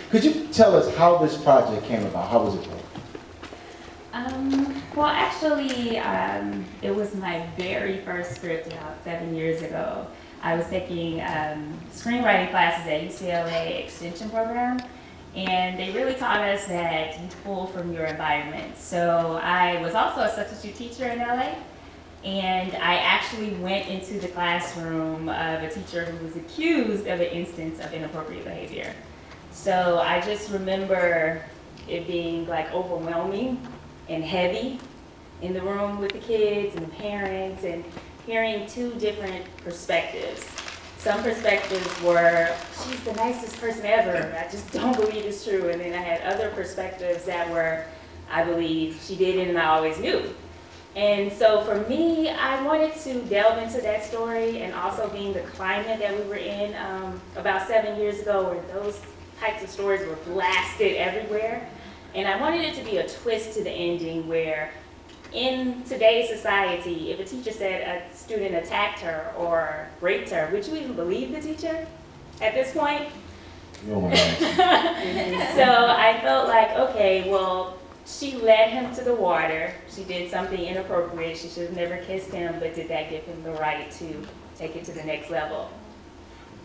Could you tell us how this project came about? How was it born? Well, actually, it was my very first script about 7 years ago. I was taking screenwriting classes at UCLA Extension Program, and they really taught us that you pull from your environment. So I was also a substitute teacher in LA, and I actually went into the classroom of a teacher who was accused of an instance of inappropriate behavior. So I just remember it being like overwhelming and heavy in the room with the kids and the parents, and hearing two different perspectives. Some perspectives were, she's the nicest person ever, I just don't believe it's true. And then I had other perspectives that were, I believe she did it and I always knew. And so for me, I wanted to delve into that story, and also being the climate that we were in about 7 years ago, where those types of stories were blasted everywhere. And I wanted it to be a twist to the ending, where in today's society, if a teacher said a student attacked her or raped her, would you even believe the teacher at this point? Oh my gosh. So I felt like, okay, well, she led him to the water. She did something inappropriate. She should have never kissed him, but did that give him the right to take it to the next level?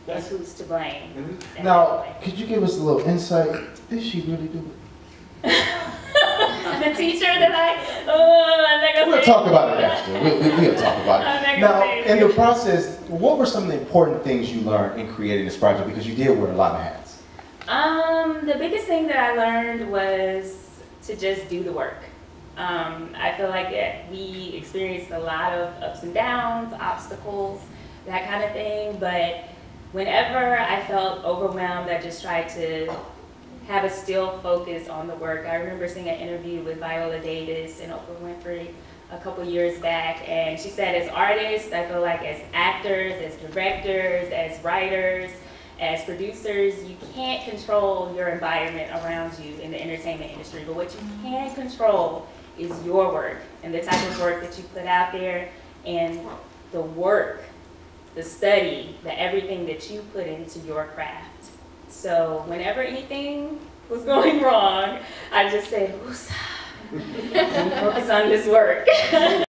And who's to blame? Mm-hmm. Now, could you give us a little insight? Did she really do it? The teacher that I'm not gonna We'll say talk about it after. We'll talk about it. I'm not gonna Now, say in the process, what were some of the important things you learned in creating this project? Because you did wear a lot of hats. The biggest thing that I learned was to just do the work. I feel like that we experienced a lot of ups and downs, obstacles, that kind of thing, but whenever I felt overwhelmed, I just tried to have a still focus on the work. I remember seeing an interview with Viola Davis and Oprah Winfrey a couple years back, and she said, as artists, I feel like as actors, as directors, as writers, as producers, you can't control your environment around you in the entertainment industry, but what you can control is your work and the type of work that you put out there, and the work, the study, the everything that you put into your craft. So whenever anything was going wrong, I just said, focus on this work.